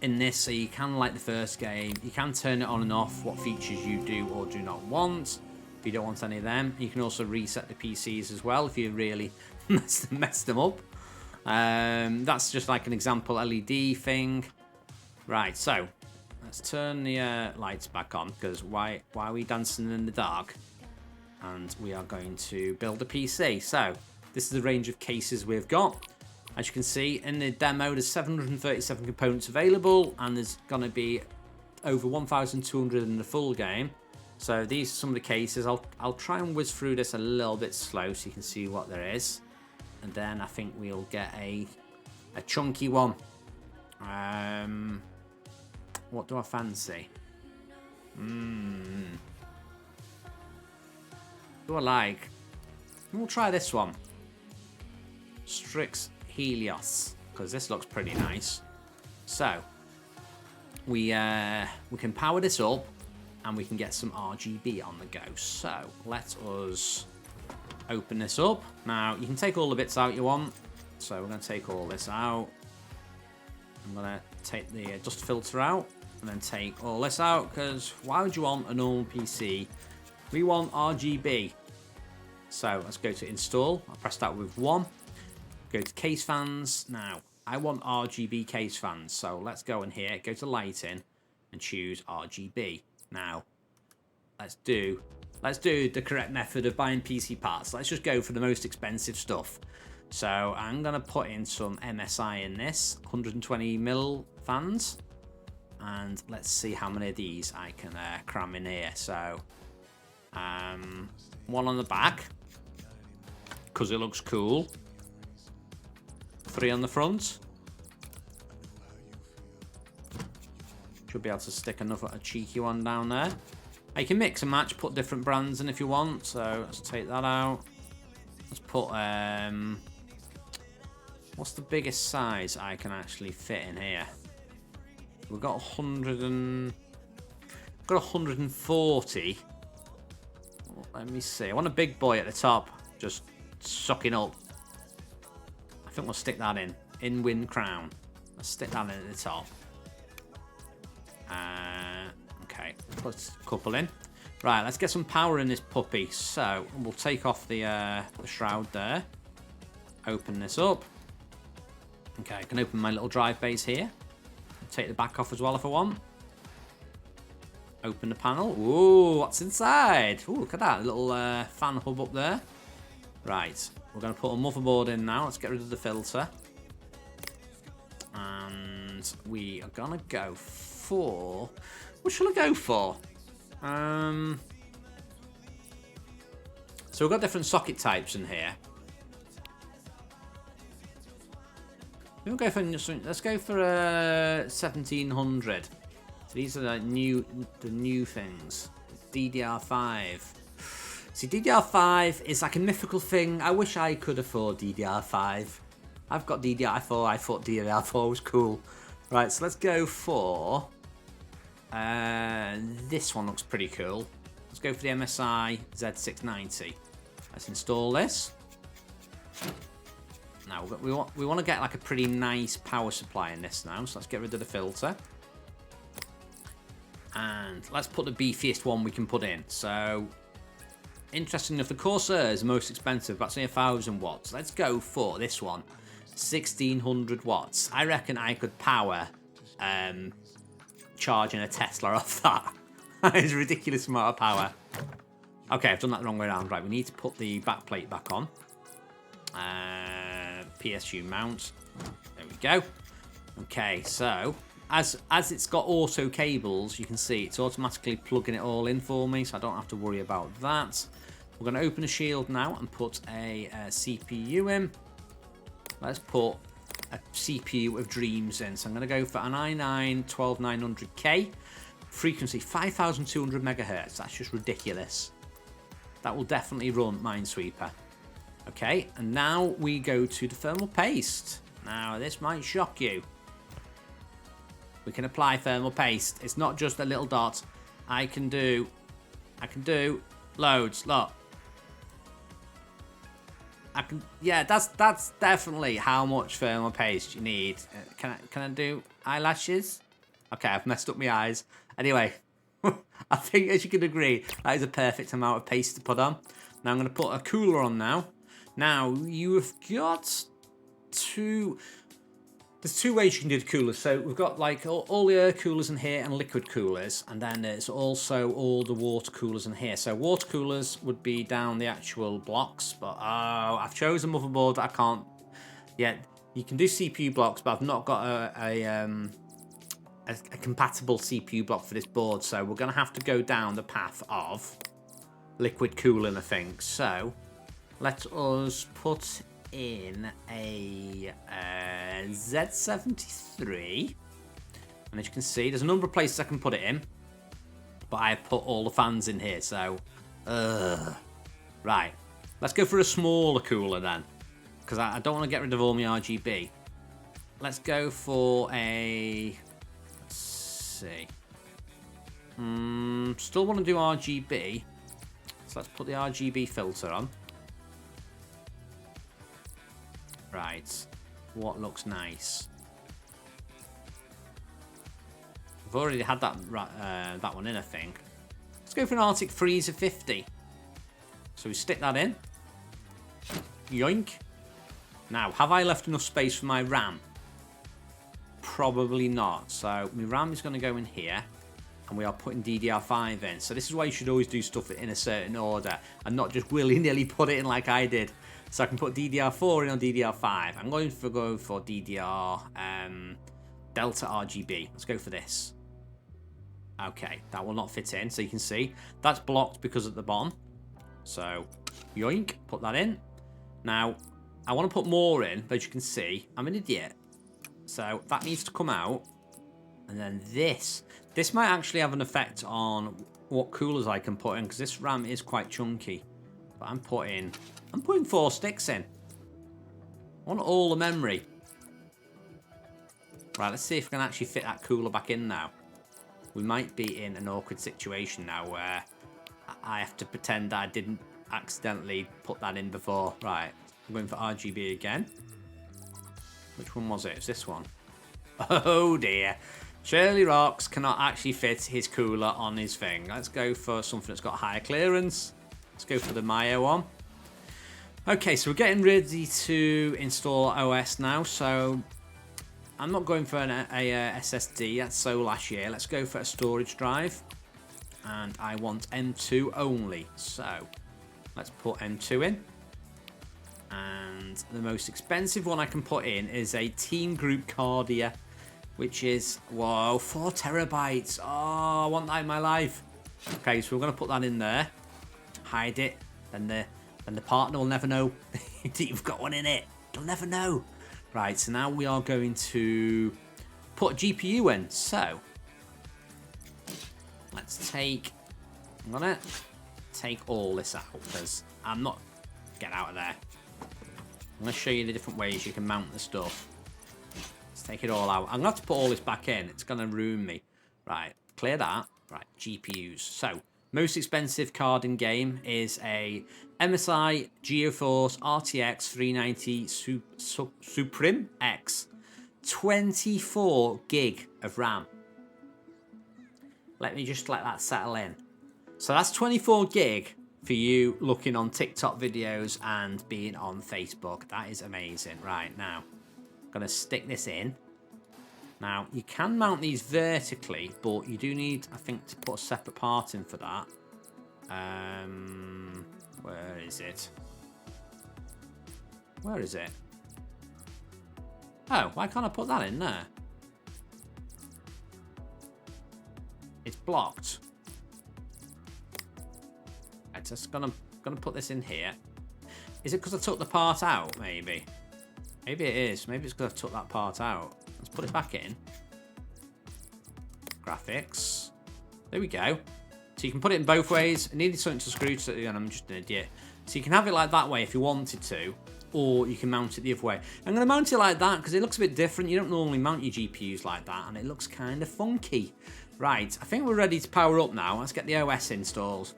in this, so you can, like the first game, you can turn it on and off what features you do or do not want. If you don't want any of them, you can also reset the PCs as well if you really mess them up. That's just like an example LED thing. Right, so let's turn the lights back on, because why are we dancing in the dark? And we are going to build a PC. So this is the range of cases we've got. As you can see in the demo, there's 737 components available, and there's going to be over 1,200 in the full game. So these are some of the cases. I'll try and whiz through this a little bit slow so you can see what there is, and then I think we'll get a chunky one. What do I fancy? Do I like? We'll try this one. Strix Helios, because this looks pretty nice. So we can power this up, and we can get some RGB on the go. So let us open this up. Now you can take all the bits out you want. So we're going to take all this out. I'm going to take the dust filter out, and then take all this out, because why would you want a normal PC? We want RGB. So let's go to install. I'll press that with 1. Go to case fans. Now I want RGB case fans, so let's go in here, go to lighting, and choose RGB. Now let's do the correct method of buying PC parts. Let's just go for the most expensive stuff. So I'm gonna put in some MSI in this 120mm fans, and let's see how many of these I can cram in here. So one on the back, because it looks cool. 3 on the front. Should be able to stick a cheeky one down there. You can mix and match, put different brands in if you want. So let's take that out. Let's put what's the biggest size I can actually fit in here? We've got 140. Let me see. I want a big boy at the top, just sucking up. I think we'll stick that in wind crown. Let's stick that in at the top. Okay, put a couple in. Right, let's get some power in this puppy. So we'll take off the shroud there. Open this up. Okay, I can open my little drive base here. Take the back off as well if I want. Open the panel. Ooh, what's inside? Ooh, look at that little fan hub up there. Right, we're going to put a motherboard in now. Let's get rid of the filter. And we are going to go for... What shall I go for? So we've got different socket types in here. We'll go for, let's go for 1700. So these are the new things. DDR5. See, DDR5 is like a mythical thing. I wish I could afford DDR5. I've got DDR4. I thought DDR4 was cool. Right, so let's go for... this one looks pretty cool. Let's go for the MSI Z690. Let's install this. Now we want to get like a pretty nice power supply in this now. So let's get rid of the filter. And let's put the beefiest one we can put in. So, interesting enough, the Corsair is the most expensive. That's only 1,000 watts. Let's go for this one. 1,600 watts. I reckon I could power charging a Tesla off that. That is a ridiculous amount of power. Okay, I've done that the wrong way around. Right, we need to put the back plate back on. PSU mount. There we go. Okay, so as it's got auto cables, you can see it's automatically plugging it all in for me, so I don't have to worry about that. We're going to open a shield now and put a CPU in. Let's put a CPU of dreams in. So I'm going to go for an i9 12900K. Frequency 5200 megahertz. That's just ridiculous. That will definitely run Minesweeper. Okay, and now we go to the thermal paste. Now this might shock you. We can apply thermal paste. It's not just a little dot. I can do loads. Look. Yeah, that's definitely how much thermal paste you need. Can I do eyelashes? Okay, I've messed up my eyes. Anyway, I think as you can agree, that is a perfect amount of paste to put on. Now I'm going to put a cooler on now. Now you've got there's two ways you can do the coolers. So we've got like all the air coolers in here and liquid coolers, and then there's also all the water coolers in here. So water coolers would be down the actual blocks, but I've chosen a motherboard that I can't yet. You can do CPU blocks, but I've not got a compatible CPU block for this board, so we're going to have to go down the path of liquid cooling, I think. So let us put in a Z73, and as you can see, there's a number of places I can put it in, but I put all the fans in here. So right, let's go for a smaller cooler then, because I don't want to get rid of all my RGB. Let's go for a, let's see, still want to do RGB, so let's put the RGB filter on. Right, what looks nice? I've already had that that one in, I think. Let's go for an Arctic Freezer 50. So we stick that in. Yoink. Now, have I left enough space for my RAM? Probably not. So my RAM is going to go in here, and we are putting DDR5 in. So this is why you should always do stuff in a certain order and not just willy-nilly put it in like I did. So I can put DDR4 in on DDR5. I'm going to go for DDR Delta RGB. Let's go for this. Okay, that will not fit in. So you can see that's blocked because at the bottom. So yoink, put that in. Now I want to put more in, but as you can see, I'm an idiot. So that needs to come out. And then this might actually have an effect on what coolers I can put in, because this RAM is quite chunky. But I'm putting 4 sticks in. I want all the memory. Right, let's see if we can actually fit that cooler back in now. We might be in an awkward situation now where I have to pretend I didn't accidentally put that in before. Right, I'm going for RGB again. Which one was it? It's this one. Oh dear. shirlierox cannot actually fit his cooler on his thing. Let's go for something that's got higher clearance. Let's go for the Mayo one. Okay, so we're getting ready to install OS now. So I'm not going for a SSD. That's so last year. Let's go for a storage drive. And I want M2 only. So let's put M2 in. And the most expensive one I can put in is a Team Group Cardia, which is, whoa, 4 terabytes. Oh, I want that in my life. Okay, so we're going to put that in there. Hide it, then the partner will never know that you've got one in it. They'll never know. Right, so now we are going to put a GPU in. So let's take, I'm gonna take all this out because I'm not, get out of there. I'm gonna show you the different ways you can mount the stuff. Let's take it all out. I'm gonna have to put all this back in. It's gonna ruin me. Right, clear that. Right, GPUs. So most expensive card in game is a MSI GeoForce RTX 390 Supreme X, 24 gig of RAM. Let me just let that settle in. So that's 24 gig for you looking on TikTok videos and being on Facebook. That is amazing. Right, now I'm gonna stick this in. Now, you can mount these vertically, but you do need, I think, to put a separate part in for that. Where is it? Where is it? Oh, why can't I put that in there? It's blocked. I'm just gonna put this in here. Is it because I took the part out, maybe? Maybe it is. Maybe it's because I took that part out. Let's put it back in. Graphics. There we go. So you can put it in both ways. I needed something to screw to, and I'm just an idiot. So you can have it like that way if you wanted to, or you can mount it the other way. I'm going to mount it like that because it looks a bit different. You don't normally mount your GPUs like that, and it looks kind of funky. Right, I think we're ready to power up now. Let's get the OS installed.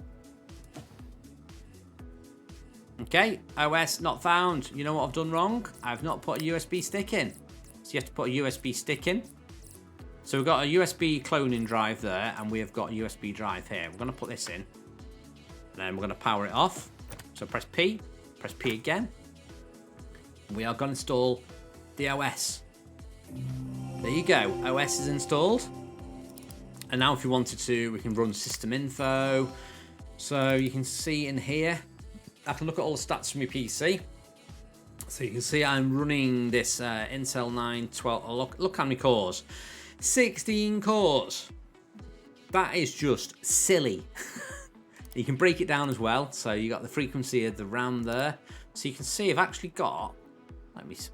Okay, OS not found. You know what I've done wrong? I've not put a USB stick in. So you have to put a USB stick in. So we've got a USB cloning drive there, and we have got a USB drive here. We're going to put this in, and then we're going to power it off. So press P again. We are going to install the OS. There you go, OS is installed. And now if you wanted to, we can run system info. So you can see in here, I can look at all the stats from your PC. So you can see I'm running this Intel 912. Oh, look how many cores. 16 cores. That is just silly. You can break it down as well. So you got the frequency of the RAM there. So you can see I've actually got,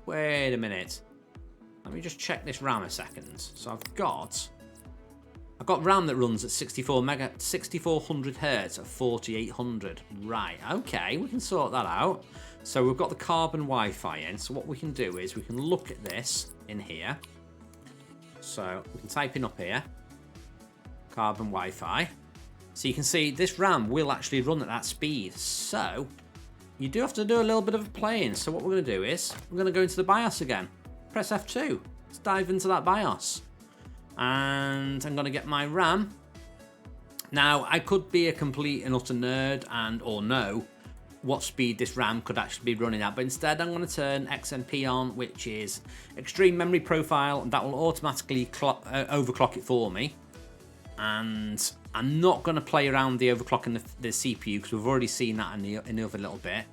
wait a minute. Let me just check this RAM a second. So I've got RAM that runs at 6400 hertz at 4800. Right, okay, we can sort that out. So we've got the carbon Wi-Fi in. So what we can do is we can look at this in here. So we can type in up here, carbon Wi-Fi. So you can see this RAM will actually run at that speed. So you do have to do a little bit of playing. So what we're going to do is we're going to go into the BIOS again. Press F2. Let's dive into that BIOS. And I'm going to get my RAM. Now, I could be a complete and utter nerd or know what speed this RAM could actually be running at, but instead I'm going to turn XMP on, which is extreme memory profile, and that will automatically overclock it for me. And I'm not going to play around the overclocking the CPU because we've already seen that in the other little bit.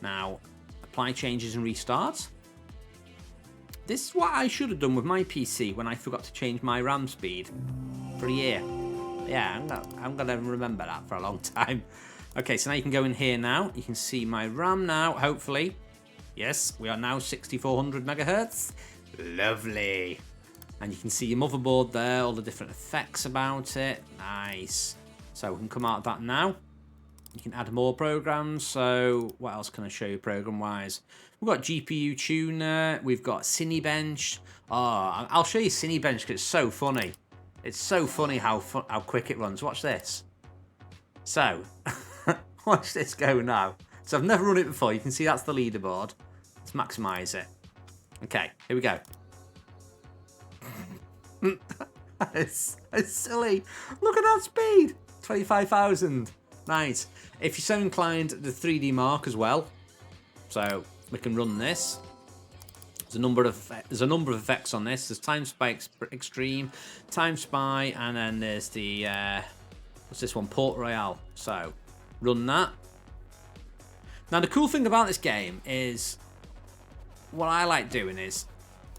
Now, apply changes and restart. This is what I should have done with my PC when I forgot to change my RAM speed for a year. Yeah, I'm going to remember that for a long time. Okay, so now you can go in here now. You can see my RAM now, hopefully. Yes, we are now 6400 megahertz. Lovely. And you can see your motherboard there, all the different effects about it. Nice. So we can come out of that now. You can add more programs. So what else can I show you program-wise? We've got GPU Tuner. We've got Cinebench. Oh, I'll show you Cinebench because it's so funny. It's so funny how quick it runs. Watch this. So, watch this go now. So I've never run it before. You can see that's the leaderboard. Let's maximize it. Okay, here we go. It's silly. Look at that speed. 25,000. Nice. If you're so inclined, the 3D Mark as well. So we can run this. There's a number of effects on this. There's Time Spy Extreme, Time Spy, and then there's the what's this one? Port Royale. So run that. Now the cool thing about this game is what I like doing is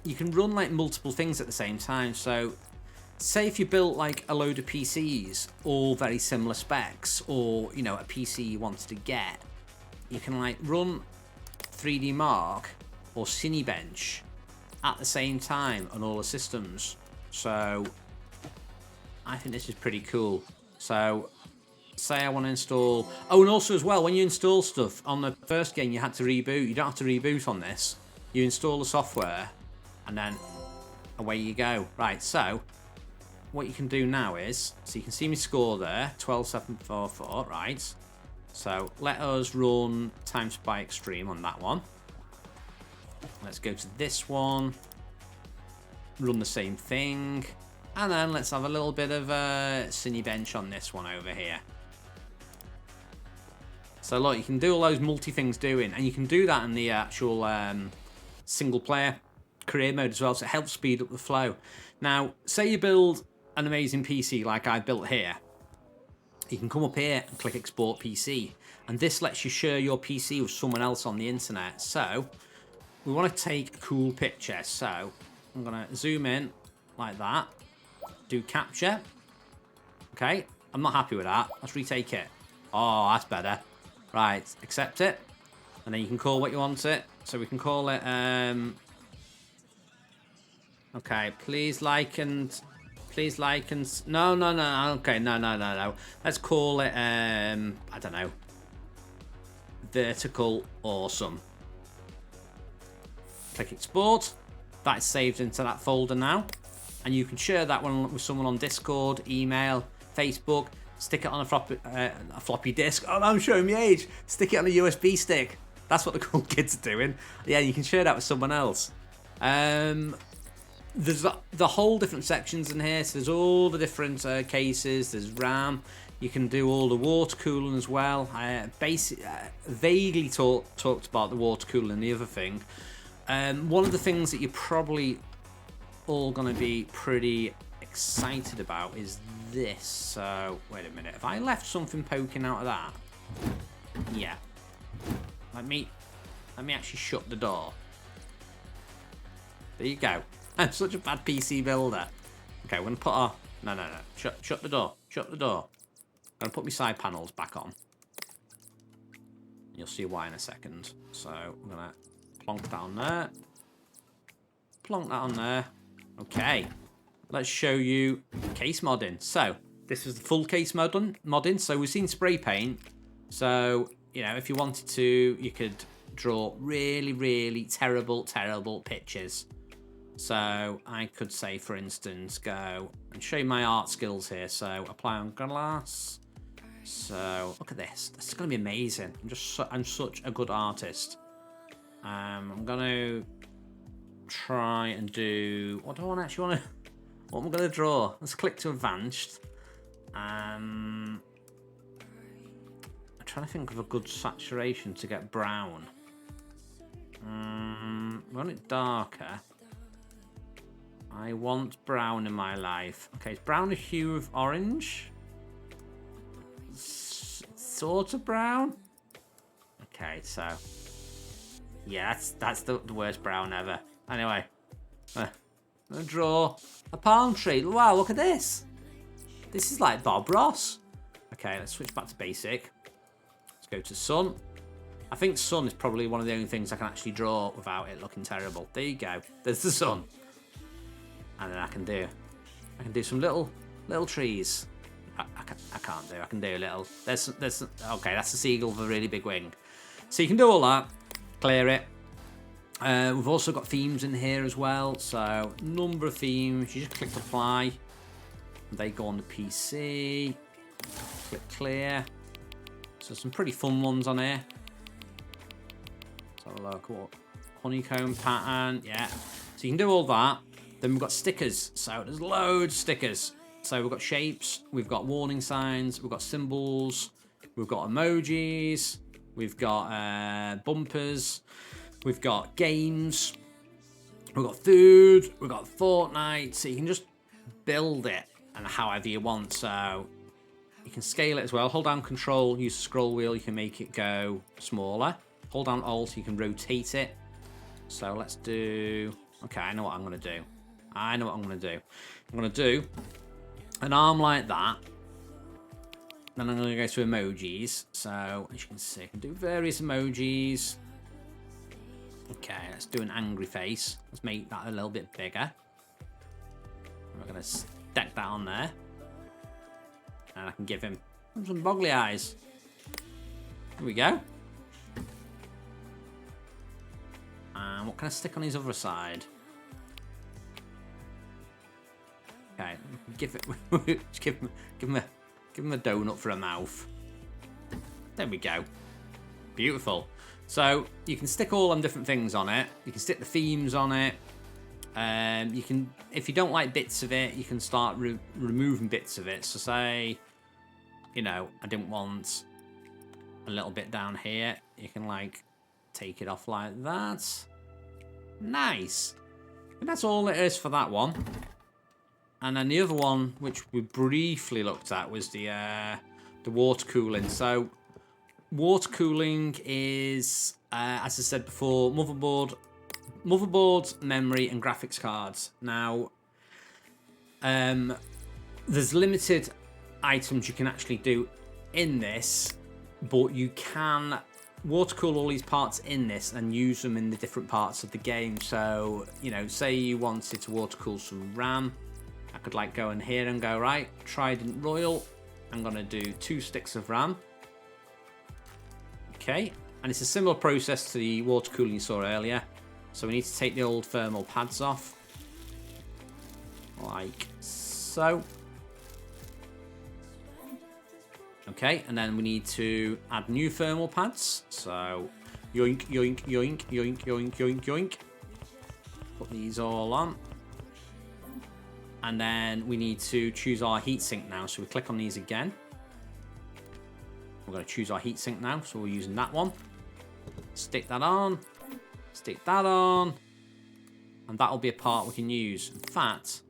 you can run like multiple things at the same time. So say if you built like a load of PCs, all very similar specs, or you know a PC you wanted to get, you can like run 3D Mark or Cinebench at the same time on all the systems. So I think this is pretty cool. So say I want to install, oh, and also as well, when you install stuff on the first game you had to reboot. You don't have to reboot on this. You install the software and then away you go. Right, so what you can do now is, so you can see me score there, 12744, right? So let us run Time Spy Extreme on that one. Let's go to this one, run the same thing, and then let's have a little bit of Cinebench on this one over here. So look, you can do all those multi-things doing, and you can do that in the actual single player career mode as well, so it helps speed up the flow. Now, say you build an amazing PC like I built here, you can come up here and click Export PC, and this lets you share your PC with someone else on the internet. So we want to take a cool picture, so I'm going to zoom in like that, do capture. Okay, I'm not happy with that. Let's retake it. Oh, that's better. Right, accept it, and then you can call what you want it. So we can call it, okay, please like and, no, okay, no. Let's call it, I don't know, vertical awesome. Click export. That is saved into that folder now. And you can share that one with someone on Discord, email, Facebook. Stick it on a floppy disk. Oh, I'm showing my age. Stick it on a USB stick. That's what the cool kids are doing. Yeah, you can share that with someone else. There's the whole different sections in here. So there's all the different cases. There's RAM. You can do all the water cooling as well. Vaguely talked about the water cooling and the other thing. One of the things that you're probably all going to be pretty excited about is this. So wait a minute. If I left something poking out of that, yeah. Let me actually shut the door. There you go. I'm such a bad PC builder. Okay, we're gonna put our no. Shut the door. Shut the door. I'm gonna put my side panels back on. You'll see why in a second. So I'm gonna plonk that on there. Plonk that on there. Okay. Let's show you case modding. So this is the full case modding. So we've seen spray paint. So you know, if you wanted to, you could draw really, really terrible pictures. So I could say, for instance, go and show you my art skills here. So apply on glass. So look at this. This is going to be amazing. I'm such a good artist. I'm going to try and do... What do I actually want to... What am I going to draw? Let's click to advanced. I'm trying to think of a good saturation to get brown. We want it darker. I want brown in my life. Okay, is brown a hue of orange? Sort of brown? Okay, so... Yeah, that's the worst brown ever. Anyway. I'm going to draw a palm tree. Wow, look at this. This is like Bob Ross. Okay, let's switch back to basic. Let's go to sun. I think sun is probably one of the only things I can actually draw without it looking terrible. There you go. There's the sun. And then I can do some little trees. I can't do. I can do a little. There's okay. That's a seagull with a really big wing. So you can do all that. Clear it. We've also got themes in here as well. So number of themes. You just click apply. They go on the PC. Click clear. So some pretty fun ones on here. Let's have a look. What honeycomb pattern? Yeah. So you can do all that. Then we've got stickers. So there's loads of stickers. So we've got shapes, we've got warning signs, we've got symbols, we've got emojis, we've got bumpers, we've got games, we've got food, we've got Fortnite. So you can just build it and however you want. So you can scale it as well. Hold down Control, use the scroll wheel, you can make it go smaller. Hold down Alt, you can rotate it. So let's do... Okay, I know what I'm going to do. I'm going to do an arm like that. Then I'm going to go to emojis. So, as you can see, I can do various emojis. Okay, let's do an angry face. Let's make that a little bit bigger. We're going to stack that on there. And I can give him some boggly eyes. Here we go. And what can I stick on his other side? Okay, give him a donut for a mouth. There we go. Beautiful. So you can stick all them different things on it. You can stick the themes on it. You can, if you don't like bits of it, you can start removing bits of it. So say, you know, I didn't want a little bit down here. You can like take it off like that. Nice. And that's all it is for that one. And then the other one, which we briefly looked at, was the water cooling. So water cooling is, as I said before, motherboards, memory, and graphics cards. Now, there's limited items you can actually do in this, but you can water cool all these parts in this and use them in the different parts of the game. So, you know, say you wanted to water cool some RAM. I could like go in here and go, right, Trident Royal. I'm going to do 2 sticks of RAM. Okay. And it's a similar process to the water cooling you saw earlier. So we need to take the old thermal pads off. Like so. Okay, and then we need to add new thermal pads. So yoink, yoink, yoink, yoink, yoink, yoink, yoink. Put these all on. And then we need to choose our heatsink now. So we click on these again. We're going to choose our heatsink now. So we're using that one. Stick that on. Stick that on. And that'll be a part we can use. In fact,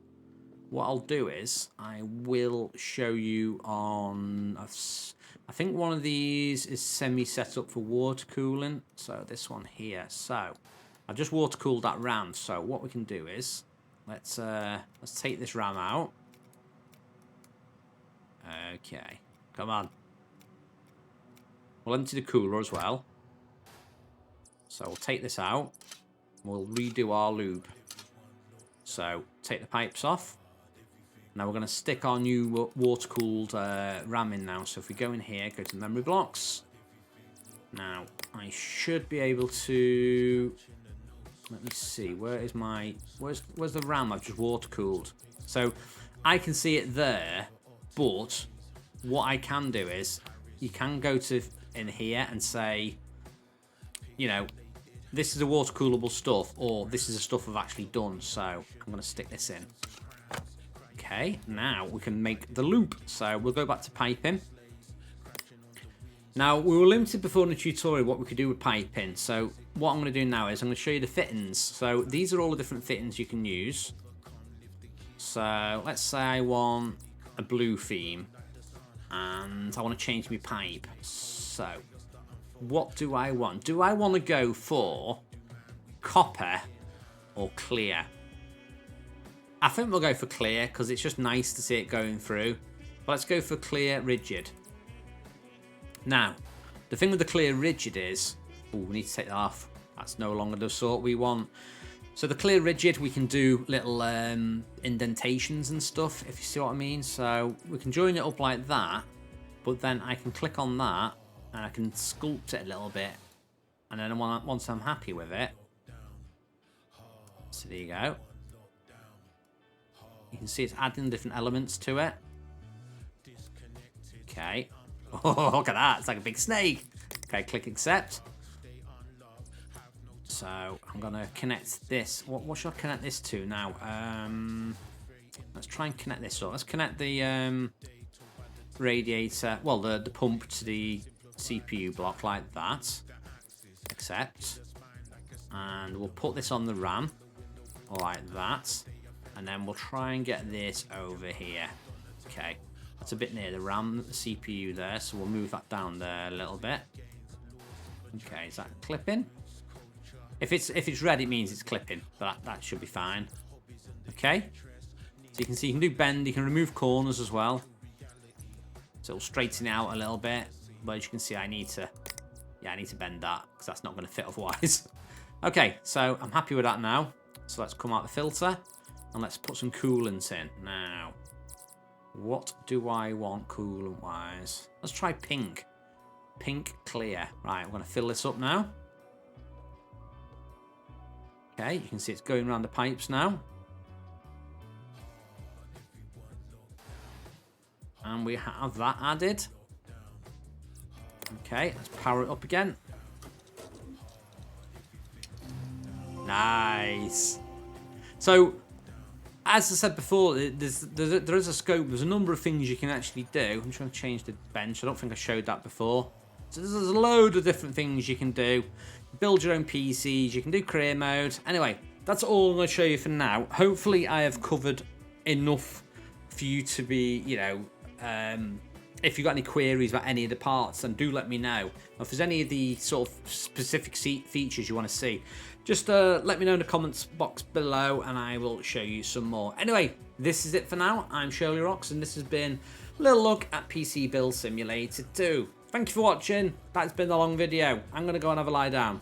what I'll do is I will show you on... I think one of these is semi-set up for water cooling. So this one here. So I've just water cooled that RAM. So what we can do is... Let's take this RAM out. Okay, come on. We'll empty the cooler as well. So we'll take this out. We'll redo our loop. So take the pipes off. Now we're going to stick our new water-cooled RAM in now. So if we go in here, go to memory blocks. Now I should be able to... Let me see, where is my... Where's the RAM I've just water cooled? So I can see it there, but what I can do is you can go to in here and say, you know, this is a water coolable stuff, or this is the stuff I've actually done. So I'm going to stick this in. Okay, now we can make the loop. So we'll go back to piping. Now, we were limited before in the tutorial what we could do with piping. So what I'm going to do now is I'm going to show you the fittings. So these are all the different fittings you can use. So let's say I want a blue theme and I want to change my pipe. So what do I want? Do I want to go for copper or clear? I think we'll go for clear because it's just nice to see it going through. But let's go for clear rigid. Now, the thing with the clear rigid is, oh, we need to take that off. That's no longer the sort we want. So the clear rigid, we can do little indentations and stuff, if you see what I mean. So we can join it up like that, but then I can click on that and I can sculpt it a little bit. And then once I'm happy with it, so there you go. You can see it's adding different elements to it. Okay. Oh, look at that. It's like a big snake. Okay, click accept. So I'm going to connect this. What should I connect this to now? Let's try and connect this up. Let's connect the radiator, well, the pump to the CPU block like that. Accept. And we'll put this on the RAM like that. And then we'll try and get this over here. Okay. That's a bit near the RAM, the CPU there, so we'll move that down there a little bit. Okay, is that clipping? If it's red, it means it's clipping, but that should be fine. Okay, so you can see you can do bend, you can remove corners as well. So it'll straighten it out a little bit, but as you can see, I need to bend that because that's not going to fit otherwise. Okay, so I'm happy with that now. So let's come out the filter and let's put some coolant in now. What do I want coolant-wise? Let's try pink. Pink clear. Right, we're going to fill this up now. Okay, you can see it's going around the pipes now. And we have that added. Okay, let's power it up again. Nice. So, as I said before, there is a scope. There's a number of things you can actually do. I'm trying to change the bench. I don't think I showed that before. So there's a load of different things you can do. Build your own PCs. You can do career mode. Anyway, that's all I'm going to show you for now. Hopefully, I have covered enough for you to be, you know, if you've got any queries about any of the parts, then do let me know. If there's any of the sort of specific features you want to see, just let me know in the comments box below and I will show you some more. Anyway, this is it for now. I'm shirlierox and this has been a little look at PC Build Simulator 2. Thank you for watching. That's been a long video. I'm going to go and have a lie down.